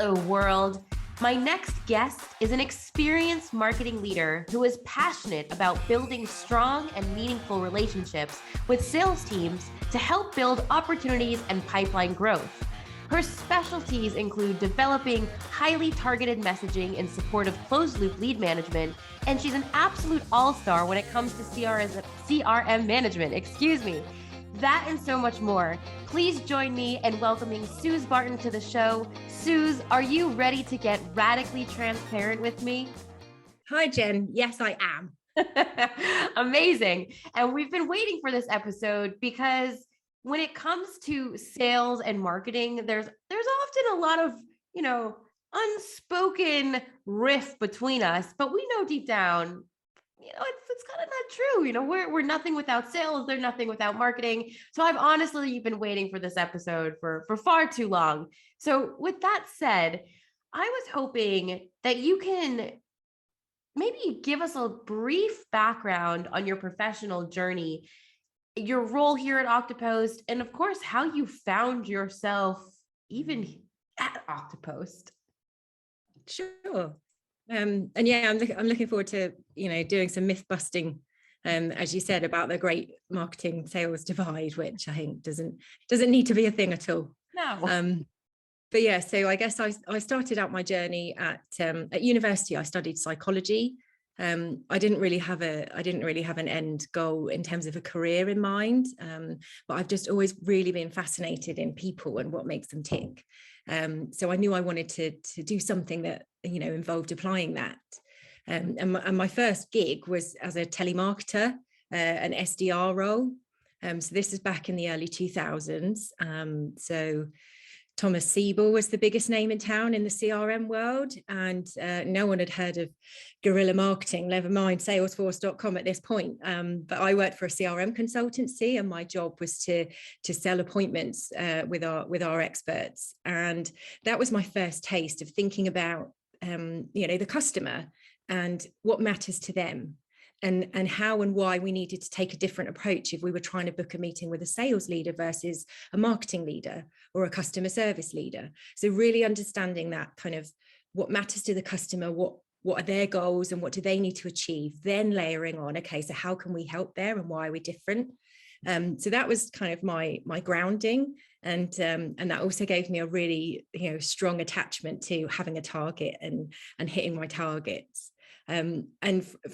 Hello, world. My next guest is an experienced marketing leader who is passionate about building strong and meaningful relationships with sales teams to help build opportunities and pipeline growth. Her specialties include developing highly targeted messaging in support of closed-loop lead management, and she's an absolute all-star when it comes to CRM management, That and so much more. Please join me in welcoming Suz Barton to the show. Suz, are you ready to get radically transparent with me? Hi, Jen. Yes, I am. Amazing. And we've been waiting for this episode because when it comes to sales and marketing, there's often a lot of, unspoken rift between us, but we know deep down, it's kind of not true. We're nothing without sales. They're nothing without marketing. So I've honestly been waiting for this episode for far too long. So with that said, I was hoping that you can maybe give us a brief background on your professional journey, your role here at Oktopost, and of course, how you found yourself even at Oktopost. Sure. And yeah, I'm looking forward to, doing some myth busting, as you said, about the great marketing sales divide, which I think doesn't need to be a thing at all. No. But yeah, so I guess I started out my journey at university. I studied psychology. I didn't really have an end goal in terms of a career in mind, but I've just always really been fascinated in people and what makes them tick. So I knew I wanted to do something that involved applying that. And my first gig was as a telemarketer, an SDR role. So this is back in the early 2000s. So Thomas Siebel was the biggest name in town in the CRM world, and no one had heard of guerrilla marketing, never mind Salesforce.com at this point. But I worked for a CRM consultancy, and my job was to sell appointments with our experts, and that was my first taste of thinking about the customer and what matters to them. And how and why we needed to take a different approach if we were trying to book a meeting with a sales leader versus a marketing leader or a customer service leader. So really understanding that kind of what matters to the customer, what are their goals and what do they need to achieve, then layering on, okay, so how can we help there and why are we different? So that was kind of my grounding. And that also gave me a really strong attachment to having a target and hitting my targets. And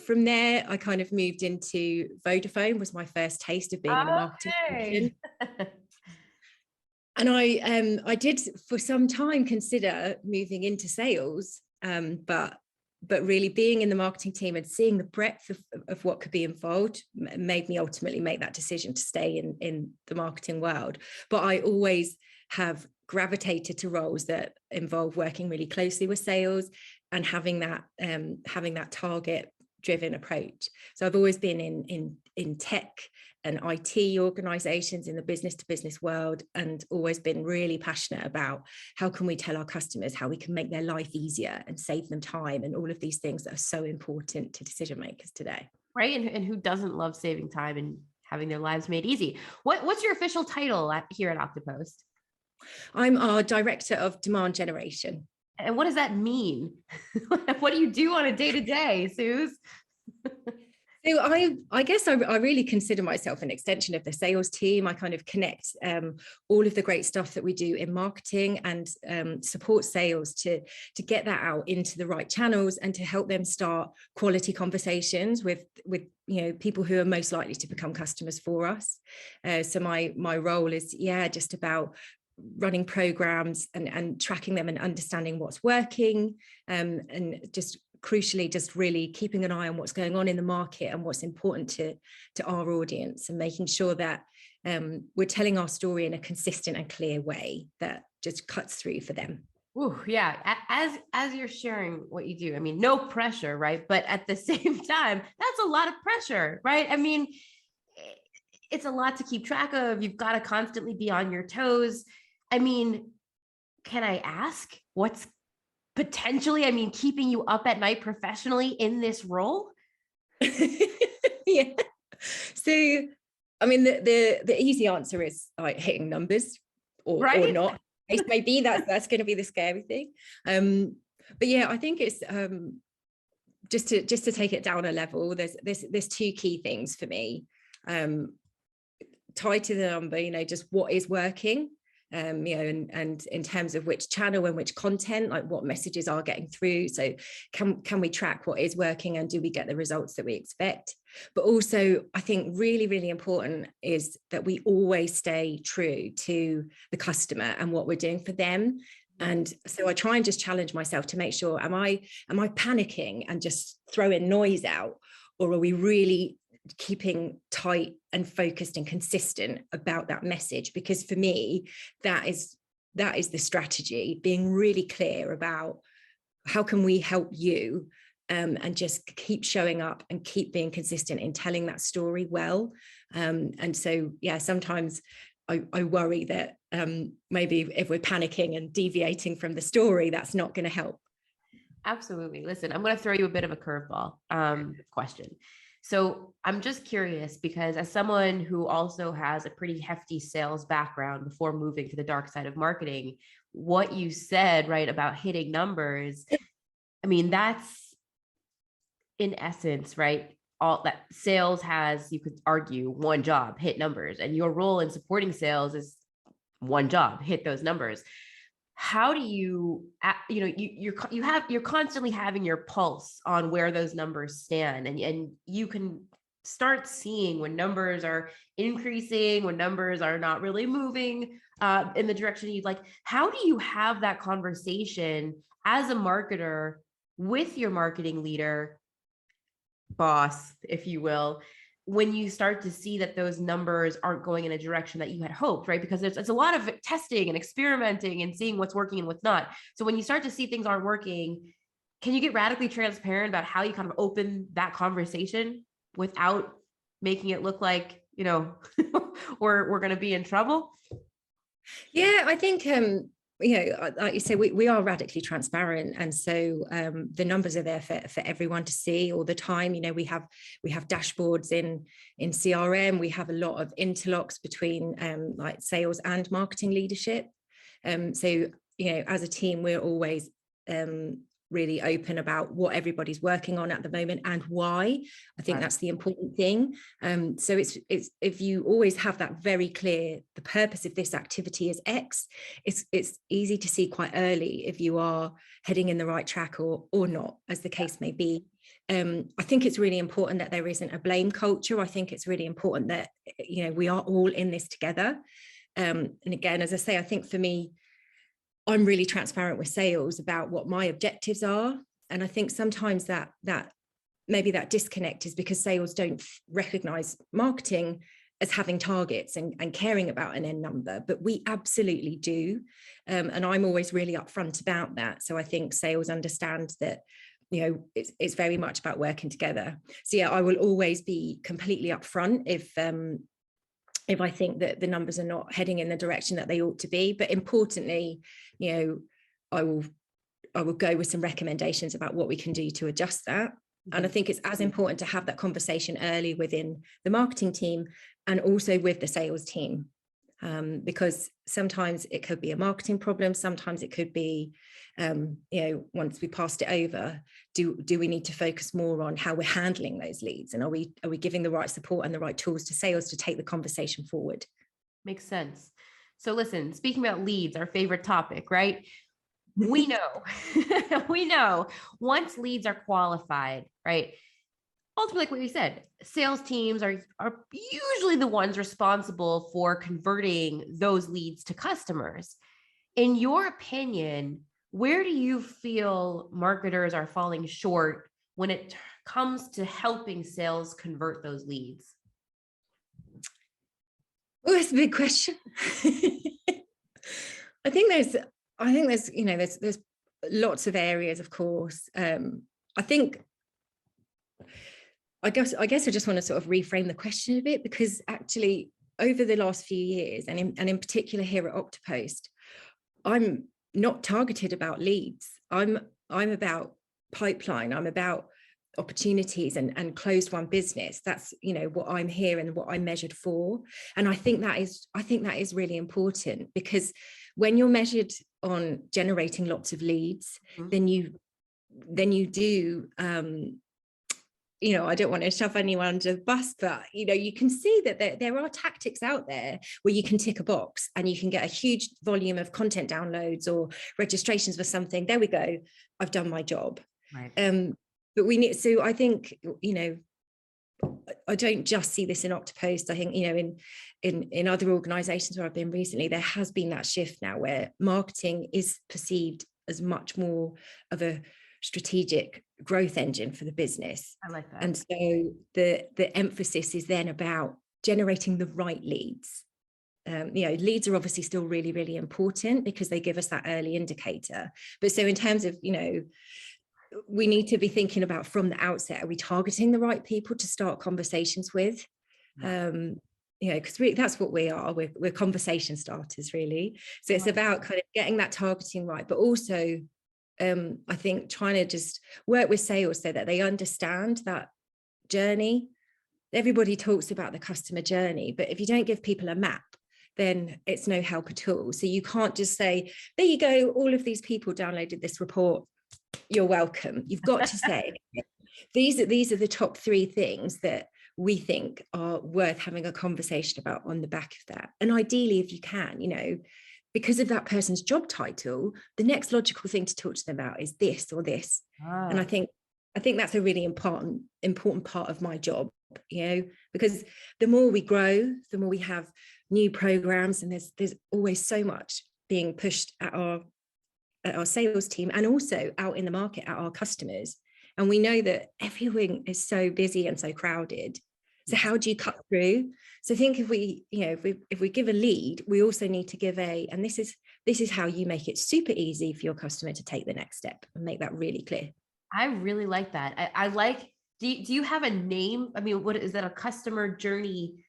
from there, I kind of moved into Vodafone, was my first taste of being in a marketing position. And I did for some time consider moving into sales, but really being in the marketing team and seeing the breadth of what could be involved made me ultimately make that decision to stay in the marketing world. But I always have gravitated to roles that involve working really closely with sales and having that target driven approach. So I've always been in tech and IT organizations in the business to business world, and always been really passionate about how can we tell our customers how we can make their life easier and save them time, and all of these things that are so important to decision makers today. Right. And who doesn't love saving time and having their lives made easy? What's your official title here at Oktopost? I'm our director of demand generation. And what does that mean? What do you do on a day-to-day, Suz? So I guess I really consider myself an extension of the sales team. I kind of connect all of the great stuff that we do in marketing and support sales to get that out into the right channels and to help them start quality conversations with people who are most likely to become customers for us. So my role is just about running programs and tracking them and understanding what's working, and just crucially just really keeping an eye on what's going on in the market and what's important to our audience, and making sure that we're telling our story in a consistent and clear way that just cuts through for them. Ooh, yeah. As you're sharing what you do, I mean, no pressure, right? But at the same time, that's a lot of pressure, right? I mean, it's a lot to keep track of. You've got to constantly be on your toes. I mean, can I ask what's potentially, keeping you up at night professionally in this role? Yeah. So, the easy answer is like hitting numbers or not. maybe that's going to be the scary thing. But yeah, I think it's just to take it down a level. There's two key things for me, tied to the number. Just what is working. And in terms of which channel and which content, like what messages are getting through. So can we track what is working, and do we get the results that we expect? But also, I think really, really important is that we always stay true to the customer and what we're doing for them. And so I try and just challenge myself to make sure, am I panicking and just throwing noise out, or are we really keeping tight and focused and consistent about that message? Because for me, that is the strategy, being really clear about how can we help you, and just keep showing up and keep being consistent in telling that story well. And so, yeah, sometimes I worry that maybe if we're panicking and deviating from the story, that's not going to help. Absolutely. Listen, I'm going to throw you a bit of a curveball question. So I'm just curious, because as someone who also has a pretty hefty sales background before moving to the dark side of marketing, what you said, right, about hitting numbers, I mean, that's in essence, right, all that sales has, you could argue, one job, hit numbers, and your role in supporting sales is one job, hit those numbers. How do you, you're constantly having your pulse on where those numbers stand, and you can start seeing when numbers are increasing, when numbers are not really moving in the direction you'd like. How do you have that conversation as a marketer with your marketing leader, boss, if you will, when you start to see that those numbers aren't going in a direction that you had hoped, right? Because it's a lot of testing and experimenting and seeing what's working and what's not. So when you start to see things aren't working, can you get radically transparent about how you kind of open that conversation without making it look like, we're going to be in trouble? Yeah, I think, like you say, we are radically transparent, and so the numbers are there for everyone to see all the time. We have dashboards in CRM. We have a lot of interlocks between like sales and marketing leadership. So as a team, we're always really open about what everybody's working on at the moment and why. I think that's the important thing. So it's if you always have that very clear, the purpose of this activity is X, it's easy to see quite early if you are heading in the right track or not, as the case may be. I think it's really important that there isn't a blame culture. I think it's really important that we are all in this together. And again, as I say, I think for me, I'm really transparent with sales about what my objectives are. And I think sometimes that maybe that disconnect is because sales don't recognize marketing as having targets and caring about an end number, but we absolutely do. And I'm always really upfront about that. So I think sales understand that, it's very much about working together. So yeah, I will always be completely upfront if I think that the numbers are not heading in the direction that they ought to be. But importantly, I will go with some recommendations about what we can do to adjust that. And I think it's as important to have that conversation early within the marketing team and also with the sales team, because sometimes it could be a marketing problem. Sometimes it could be, once we passed it over, do we need to focus more on how we're handling those leads, and are we giving the right support and the right tools to sales to take the conversation forward? Makes sense. So listen, speaking about leads, our favorite topic, right? We know once leads are qualified, right? Ultimately, like what you said, sales teams are usually the ones responsible for converting those leads to customers. In your opinion, where do you feel marketers are falling short when it comes to helping sales convert those leads? Oh, it's a big question. I think there's lots of areas, of course. I guess I just want to sort of reframe the question a bit, because actually over the last few years, and in particular here at Oktopost, I'm not targeted about leads. I'm about pipeline. I'm about opportunities and closed one business. That's, you know, what I'm here and what I'm measured for. And I think that is really important, because when you're measured on generating lots of leads, then you do, you know, I don't want to shove anyone under the bus, but, you know, you can see that there are tactics out there where you can tick a box and you can get a huge volume of content downloads or registrations for something. There we go. I've done my job. Right. But we need, so I think, you know, I don't just see this in Oktopost. I think, you know, in other organizations where I've been recently, there has been that shift now where marketing is perceived as much more of a strategic growth engine for the business. I like that. And so the emphasis is then about generating the right leads. You know, leads are obviously still really, really important because they give us that early indicator. But so in terms of, you know, we need to be thinking about from the outset, are we targeting the right people to start conversations with? You know, because that's what we are. We're conversation starters, really. So it's about kind of getting that targeting right, but also I think trying to just work with sales so that they understand that journey. Everybody talks about the customer journey, but if you don't give people a map, then it's no help at all. So you can't just say, there you go, all of these people downloaded this report, you're welcome. You've got to say, these are the top 3 things that we think are worth having a conversation about on the back of that. And ideally, if you can, you know, because of that person's job title, the next logical thing to talk to them about is this or this. And I think that's a really important part of my job, you know, because the more we grow, the more we have new programs, and there's always so much being pushed at our sales team and also out in the market at our customers. And we know that everything is so busy and so crowded. So how do you cut through? So I think if we, you know, if we give a lead, we also need to give and this is how you make it super easy for your customer to take the next step and make that really clear. I really like that. I like, do you have a name? I mean, what is that, a customer journey?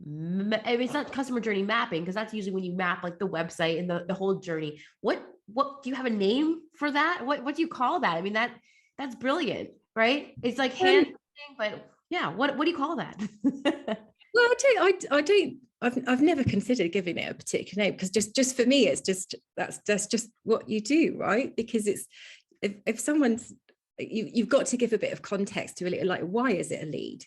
I mean, it's not customer journey mapping, because that's usually when you map like the website and the whole journey. What do you have a name for that? What do you call that? I mean, that's brilliant, right? It's like hand, but yeah, what do you call that? Well, I've never considered giving it a particular name, because just for me, it's just that's just what you do, right? Because it's if someone's you've got to give a bit of context to it, like, why is it a lead?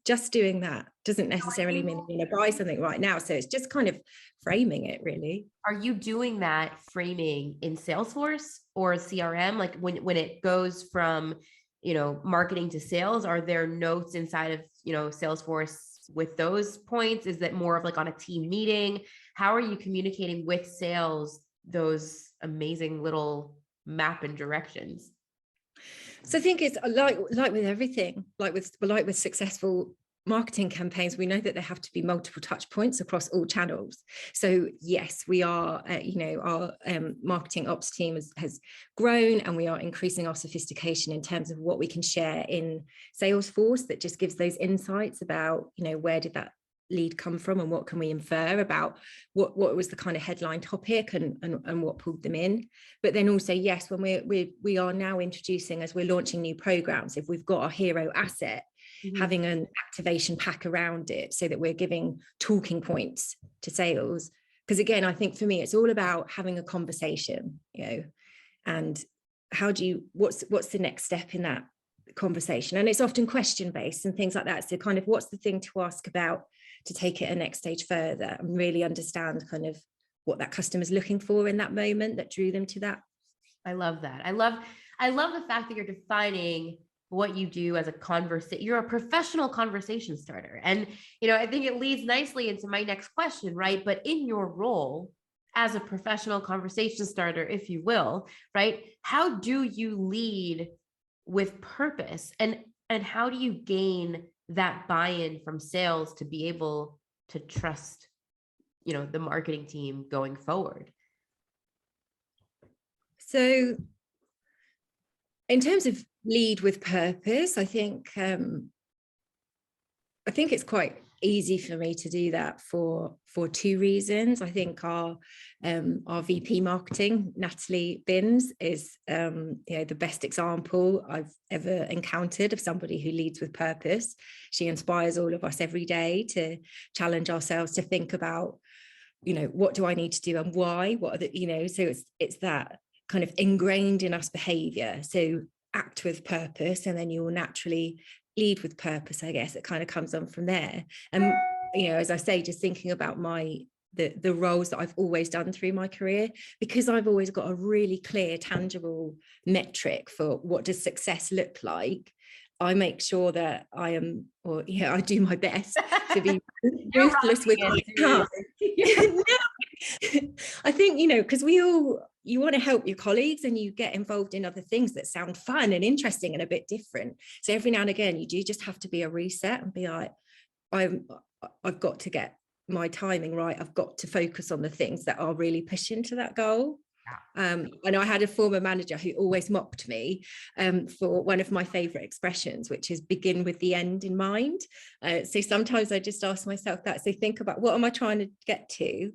Just doing that doesn't necessarily mean you're going to buy something right now. So it's just kind of framing it, really. Are you doing that framing in Salesforce or CRM? Like when it goes from, you know, marketing to sales, are there notes inside of, you know, Salesforce with those points? Is that more of like on a team meeting? How are you communicating with sales those amazing little map and directions? So I think it's like with everything, like with successful marketing campaigns, we know that there have to be multiple touch points across all channels. So yes, we are, you know, our marketing ops team has grown, and we are increasing our sophistication in terms of what we can share in Salesforce that just gives those insights about, you know, where did that lead come from and what can we infer about what was the kind of headline topic and what pulled them in. But then also, yes, when we are now introducing, as we're launching new programs, if we've got a hero asset, having an activation pack around it so that we're giving talking points to sales. Because again, I think for me, it's all about having a conversation, you know, and how do you, what's the next step in that conversation? And it's often question based and things like that. So kind of what's the thing to ask about to take it a next stage further and really understand kind of what that customer's looking for in that moment that drew them to that. I love that. I love the fact that you're defining what you do as a conversation. You're a professional conversation starter. And, you know, I think it leads nicely into my next question, right? But in your role as a professional conversation starter, if you will, right? How do you lead with purpose, and how do you gain that buy-in from sales to be able to trust, you know, the marketing team going forward? So in terms of lead with purpose, I think it's quite easy for me to do that for two reasons. I think our VP marketing, Natalie Binns, is the best example I've ever encountered of somebody who leads with purpose. She inspires all of us every day to challenge ourselves to think about, what do I need to do and why? What are the, so it's that kind of ingrained in us behavior. So act with purpose, and then you will naturally lead with purpose. I guess it kind of comes on from there. And as I say, just thinking about the roles that I've always done through my career, because I've always got a really clear, tangible metric for what does success look like. I make sure that I do my best to be ruthless with my time. I think, because you want to help your colleagues, and you get involved in other things that sound fun and interesting and a bit different. So every now and again, you do just have to be a reset and be like, I've got to get my timing right. I've got to focus on the things that are really pushing to that goal. And I had a former manager who always mocked me for one of my favorite expressions, which is begin with the end in mind. So sometimes I just ask myself that. So think about, what am I trying to get to?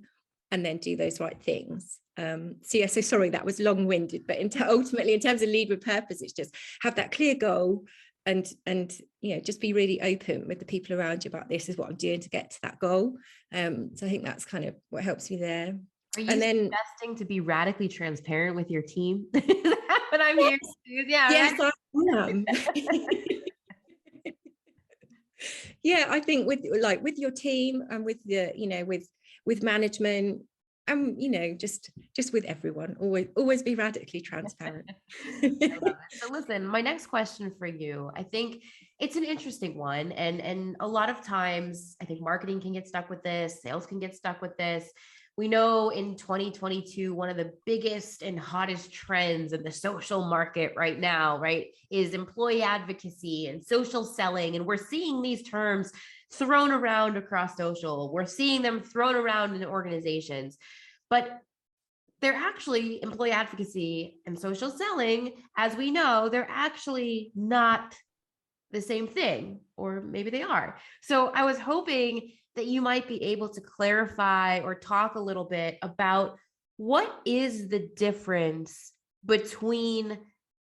And then do those right things. So sorry, that was long-winded, but ultimately in terms of lead with purpose, it's just have that clear goal and just be really open with the people around you about, this is what I'm doing to get to that goal. So I think that's kind of what helps me there. Are you suggesting to be radically transparent with your team? Is that what I'm hearing? Yeah. Yes, right? I am. Yeah, I think with your team and with with management, and just with everyone, always be radically transparent. I love it. So listen, my next question for you, I think it's an interesting one, and a lot of times I think marketing can get stuck with this, sales can get stuck with this. We know in 2022, one of the biggest and hottest trends in the social market right now, right, is employee advocacy and social selling. And we're seeing these terms thrown around across social. We're seeing them thrown around in organizations, but they're actually, employee advocacy and social selling, as we know, they're actually not the same thing, or maybe they are. So I was hoping that you might be able to clarify or talk a little bit about what is the difference between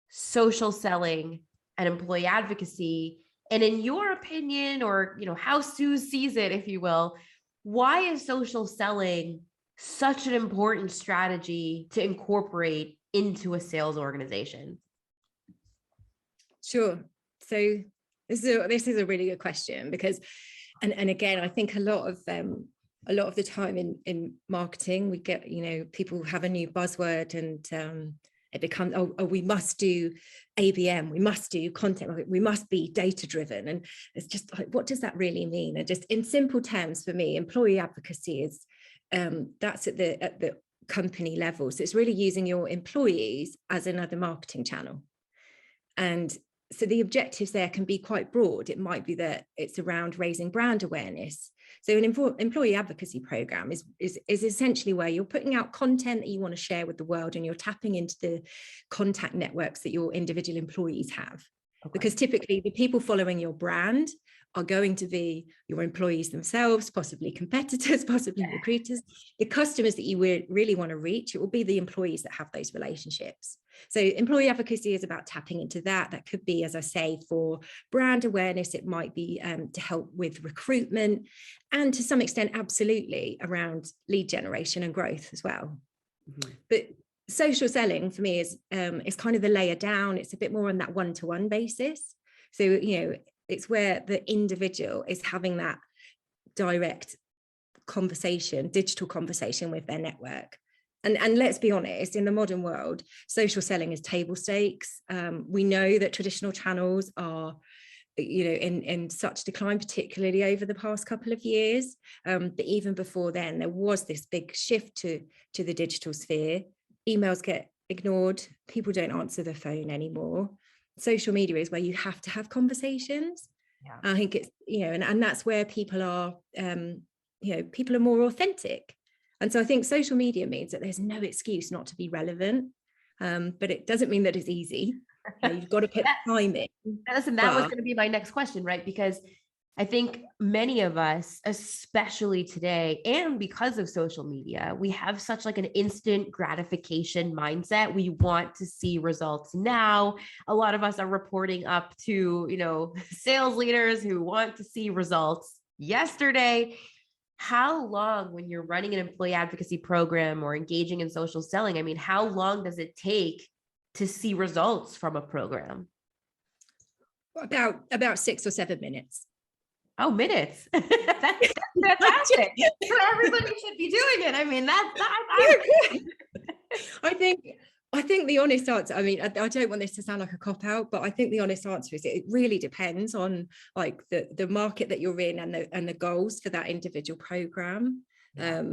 social selling and employee advocacy. And in your opinion, or how Suz sees it, if you will, why is social selling such an important strategy to incorporate into a sales organization? Sure. So this is a really good question, because and again, I think a lot of the time in marketing, we get, people have a new buzzword, and it becomes, we must do ABM, we must do content, we must be data driven. And it's just like, what does that really mean? And just in simple terms, for me, employee advocacy is that's at the company level. So it's really using your employees as another marketing channel. And so the objectives there can be quite broad. It might be that it's around raising brand awareness. So an employee advocacy program is essentially where you're putting out content that you want to share with the world, and you're tapping into the contact networks that your individual employees have. Okay. Because typically the people following your brand are going to be your employees themselves, possibly competitors, possibly recruiters. The customers that you really want to reach, it will be the employees that have those relationships. So employee advocacy is about tapping into that. That could be, as I say, for brand awareness. It might be to help with recruitment, and to some extent, absolutely, around lead generation and growth as well. Mm-hmm. But social selling for me is kind of the layer down. It's a bit more on that one-to-one basis. So, it's where the individual is having that direct conversation, digital conversation with their network. And let's be honest, in the modern world, social selling is table stakes. We know that traditional channels are, in such decline, particularly over the past couple of years. But even before then, there was this big shift to the digital sphere. Emails get ignored. People don't answer the phone anymore. Social media is where you have to have conversations. Yeah. I think it's, and that's where people are, people are more authentic. And so I think social media means that there's no excuse not to be relevant, but it doesn't mean that it's easy. You've got to put time in. Listen, that was going to be my next question, right? Because I think many of us, especially today, and because of social media, we have such like an instant gratification mindset. We want to see results now. A lot of us are reporting up to, sales leaders who want to see results yesterday. How long, when you're running an employee advocacy program or engaging in social selling, I mean, how long does it take to see results from a program? About 6 or 7 minutes. Oh, minutes. That's fantastic. So everybody should be doing it. I mean, I think the honest answer, I mean, I don't want this to sound like a cop out, but I think the honest answer is it really depends on like the market that you're in and the goals for that individual program. Yeah.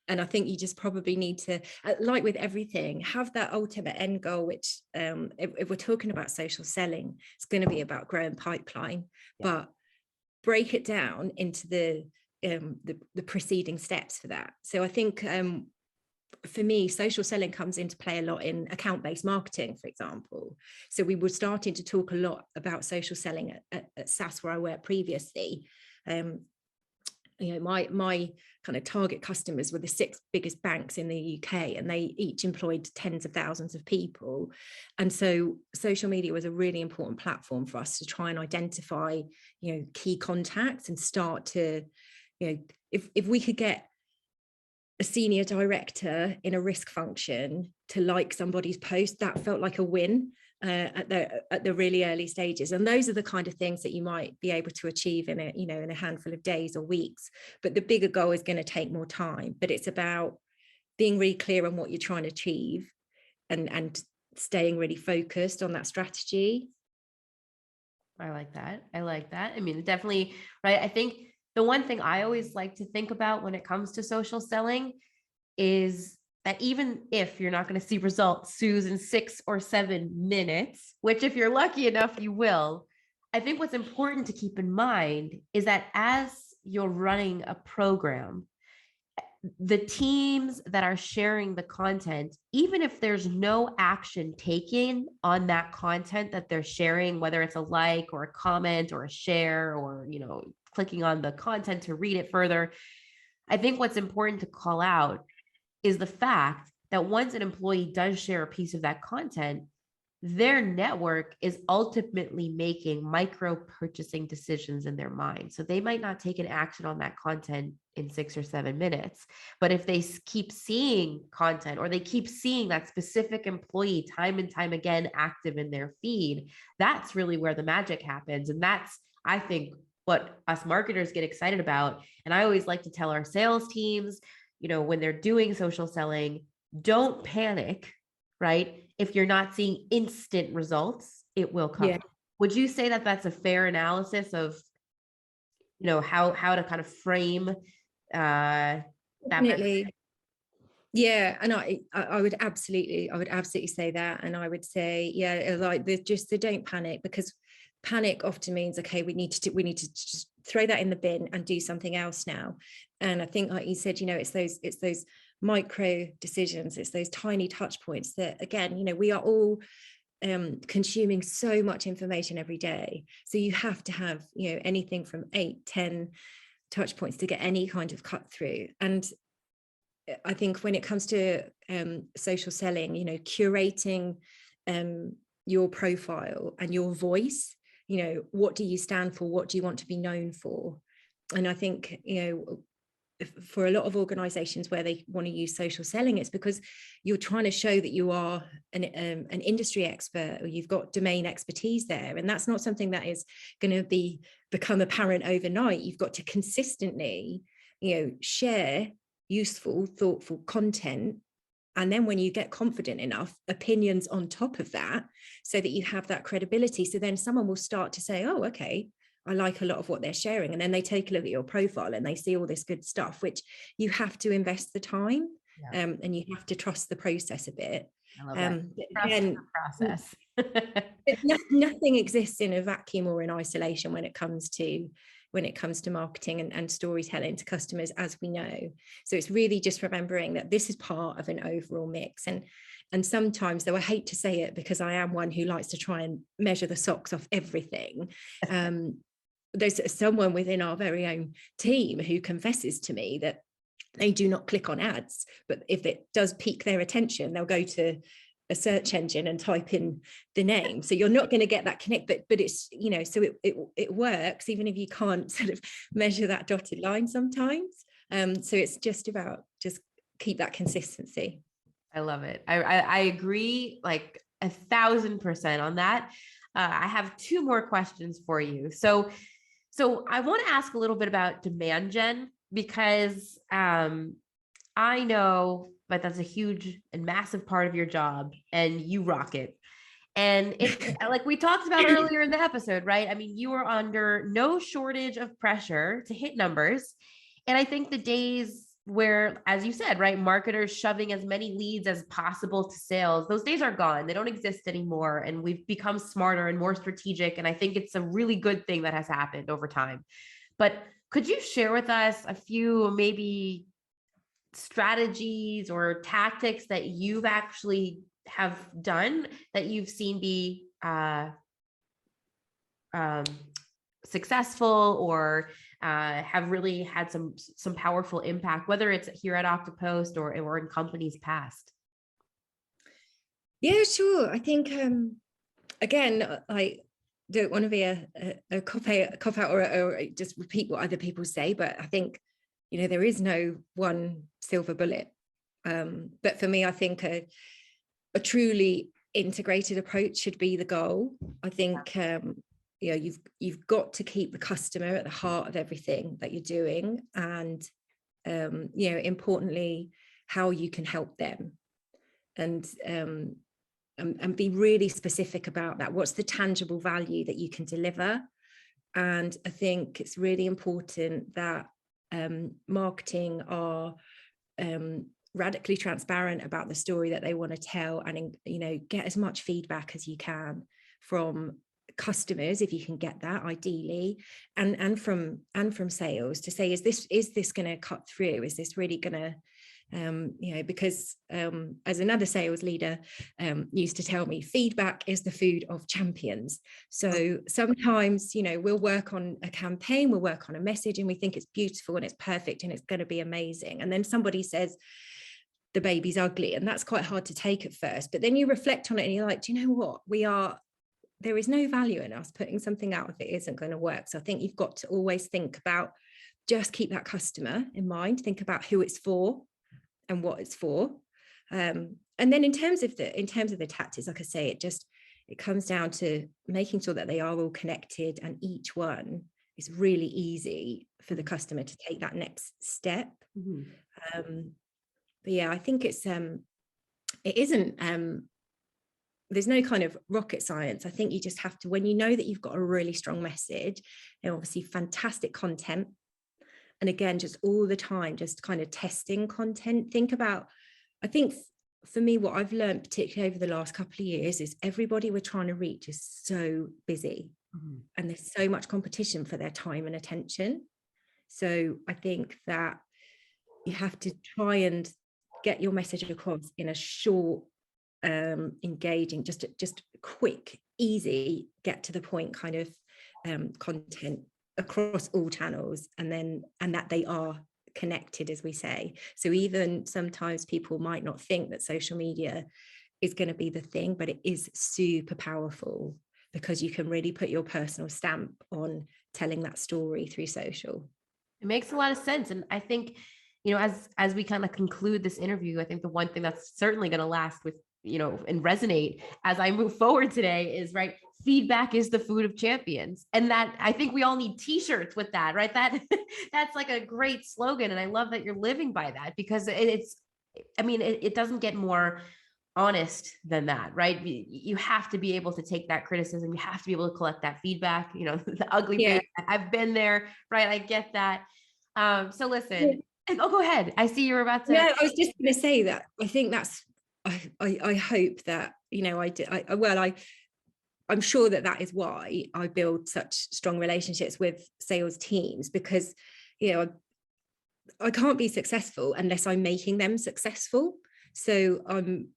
And I think you just probably need to, like with everything, have that ultimate end goal, which if we're talking about social selling, it's going to be about growing pipeline, but break it down into the preceding steps for that. So I think for me, social selling comes into play a lot in account-based marketing, for example. So we were starting to talk a lot about social selling at Suzs, where I worked previously. My kind of target customers were the 6 biggest banks in the UK, and they each employed tens of thousands of people. And so social media was a really important platform for us to try and identify, key contacts and start to, if we could get a senior director in a risk function to like somebody's post, that felt like a win at the really early stages. And those are the kind of things that you might be able to achieve in a handful of days or weeks. But the bigger goal is going to take more time. But it's about being really clear on what you're trying to achieve and staying really focused on that strategy. I like that. I mean, definitely, right? I think the one thing I always like to think about when it comes to social selling is that even if you're not going to see results, Suz, in 6 or 7 minutes, which if you're lucky enough, you will, I think what's important to keep in mind is that as you're running a program, the teams that are sharing the content, even if there's no action taken on that content that they're sharing, whether it's a like or a comment or a share or, clicking on the content to read it further, I think what's important to call out is the fact that once an employee does share a piece of that content, their network is ultimately making micro purchasing decisions in their mind. So they might not take an action on that content in 6 or 7 minutes, but if they keep seeing content or they keep seeing that specific employee time and time again active in their feed, that's really where the magic happens. And that's, I think, what us marketers get excited about. And I always like to tell our sales teams, when they're doing social selling, don't panic, right? If you're not seeing instant results, it will come. Yeah. Would you say that that's a fair analysis of, how to kind of frame that? Definitely. Yeah, and I would absolutely say that, and I would say, like they don't panic, because panic often means, okay, we need to just throw that in the bin and do something else now. And I think, like you said, it's those micro decisions, it's those tiny touch points that, again, we are all consuming so much information every day. So you have to have, anything from 8-10 touch points to get any kind of cut through. And I think when it comes to social selling, curating your profile and your voice, what do you stand for? What do you want to be known for? And I think, for a lot of organizations where they want to use social selling, it's because you're trying to show that you are an industry expert, or you've got domain expertise there. And that's not something that is going to become apparent overnight. You've got to consistently, share useful, thoughtful content. And then when you get confident enough, opinions on top of that, so that you have that credibility. So then someone will start to say, oh, okay, I like a lot of what they're sharing. And then they take a look at your profile and they see all this good stuff, which you have to invest the time, and you have to trust the process a bit. I love that. Again, process. Nothing exists in a vacuum or in isolation when it comes to marketing and storytelling to customers, as we know. So it's really just remembering that this is part of an overall mix. And sometimes, though I hate to say it because I am one who likes to try and measure the socks off everything, there's someone within our very own team who confesses to me that they do not click on ads, but if it does pique their attention, they'll go to a search engine and type in the name. So you're not going to get that connect, but it's, you know, so it works even if you can't sort of measure that dotted line sometimes. So it's just about just keep that consistency. I love it. I agree like 1,000% on that. I have two more questions for you. So I want to ask a little bit about demand gen, because I know that that's a huge and massive part of your job, and you rock it. And it's like we talked about earlier in the episode, right? I mean, you are under no shortage of pressure to hit numbers. And I think the days where, as you said, right, marketers shoving as many leads as possible to sales, those days are gone. They don't exist anymore. And we've become smarter and more strategic. And I think it's a really good thing that has happened over time. But could you share with us a few maybe strategies or tactics that you've actually have done that you've seen be successful, or have really had some powerful impact, whether it's here at Oktopost or in companies past? Yeah, sure. I think again, I don't want to be a cop out or just repeat what other people say, but I think, you know, there is no one silver bullet. But for me, I think a truly integrated approach should be the goal. I think you know, you've got to keep the customer at the heart of everything that you're doing, and you know, importantly, how you can help them, and be really specific about that. What's the tangible value that you can deliver? And I think it's really important that marketing are radically transparent about the story that they want to tell, and, you know, get as much feedback as you can from customers, if you can get that, ideally, and from sales, to say, is this going to cut through? Is this really going to you know, because as another sales leader used to tell me, feedback is the food of champions. So sometimes, you know, we'll work on a campaign, we'll work on a message, and we think it's beautiful and it's perfect and it's going to be amazing, and then somebody says the baby's ugly, and that's quite hard to take at first, but then you reflect on it and you're like, do you know what, there is no value in us putting something out if it isn't going to work. So I think you've got to always think about, just keep that customer in mind, think about who it's for and what it's for. And then in terms of the tactics, like I say, it comes down to making sure that they are all connected, and each one is really easy for the customer to take that next step. But yeah, I think it isn't there's no kind of rocket science. I think you just have to, when you know that you've got a really strong message, and obviously fantastic content, and again, just all the time, just kind of testing content. Think about, I think for me, what I've learned, particularly over the last couple of years, is everybody we're trying to reach is so busy, and there's so much competition for their time and attention. So I think that you have to try and get your message across in a short, engaging, just quick, easy, get to the point kind of content across all channels, and that they are connected, as we say. So even sometimes people might not think that social media is going to be the thing, but it is super powerful, because you can really put your personal stamp on telling that story through social. It makes a lot of sense. And I think, you know, as we kind of conclude this interview, I think the one thing that's certainly going to last with, you know, and resonate as I move forward today is, right, feedback is the food of champions. And that, I think we all need t-shirts with that, right? That's like a great slogan. And I love that you're living by that, because it doesn't get more honest than that, right? You have to be able to take that criticism. You have to be able to collect that feedback, you know, the ugly face. I've been there, right? I get that. So listen, go ahead. I see you're about to. Yeah, I was just going to say that I think that's, I hope that, you know, I'm sure that is why I build such strong relationships with sales teams, because, you know, I can't be successful unless I'm making them successful. So I'm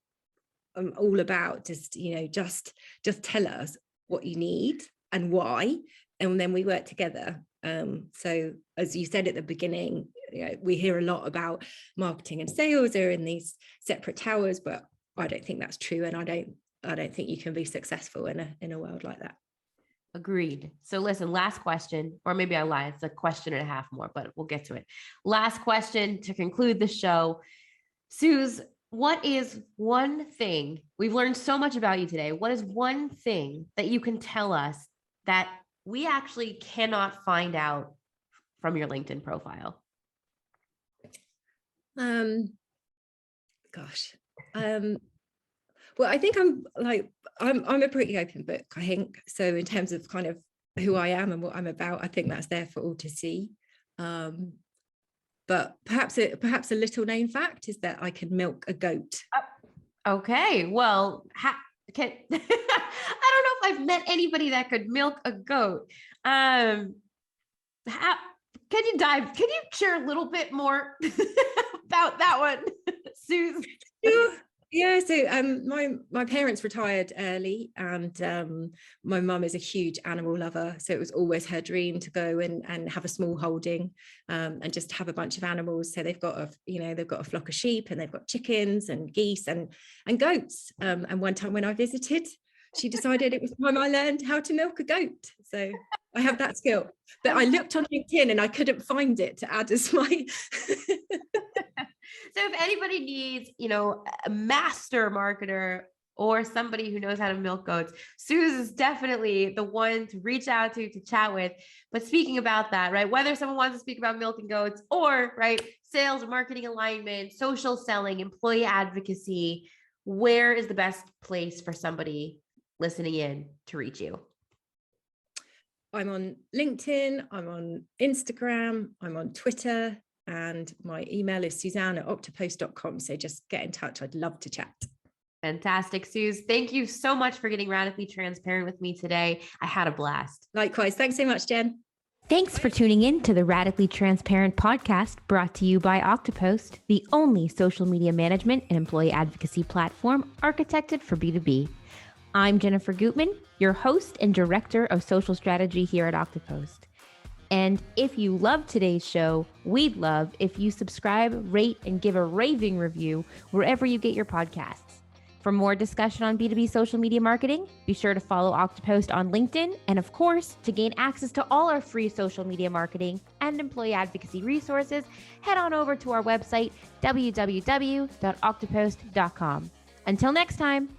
all about just, you know, just tell us what you need and why, and then we work together. So as you said at the beginning, we hear a lot about marketing and sales are in these separate towers, but I don't think that's true. And I don't think you can be successful in a world like that. Agreed. So listen, last question, or maybe I lied. It's a question and a half more, but we'll get to it. Last question to conclude the show. Suz, what is one thing, we've learned so much about you today. What is one thing that you can tell us that we actually cannot find out from your LinkedIn profile? Well, I think I'm a pretty open book, I think. So in terms of kind of who I am and what I'm about, I think that's there for all to see. But perhaps a little known fact is that I can milk a goat. Okay, well, I don't know if I've met anybody that could milk a goat. Can you share a little bit more about that one, Suz? Yeah, so my parents retired early, and my mum is a huge animal lover. So it was always her dream to go and have a small holding, and just have a bunch of animals. So they've got a flock of sheep, and they've got chickens and geese and goats. And one time when I visited, she decided it was time I learned how to milk a goat. So I have that skill. But I looked on LinkedIn and I couldn't find it to add as my So if anybody needs, a master marketer or somebody who knows how to milk goats, Suz is definitely the one to reach out to chat with. But speaking about that, right, whether someone wants to speak about milking goats or, right, sales, marketing alignment, social selling, employee advocacy, where is the best place for somebody listening in to reach you? I'm on LinkedIn, I'm on Instagram, I'm on Twitter. And my email is suzanne@oktopost.com. So just get in touch. I'd love to chat. Fantastic, Suz. Thank you so much for getting radically transparent with me today. I had a blast. Likewise. Thanks so much, Jen. Thanks for tuning in to the Radically Transparent podcast brought to you by Oktopost, the only social media management and employee advocacy platform architected for B2B. I'm Jennifer Gutman, your host and director of social strategy here at Oktopost. And if you love today's show, we'd love if you subscribe, rate, and give a raving review wherever you get your podcasts. For more discussion on B2B social media marketing, be sure to follow Oktopost on LinkedIn. And of course, to gain access to all our free social media marketing and employee advocacy resources, head on over to our website, www.oktopost.com. Until next time.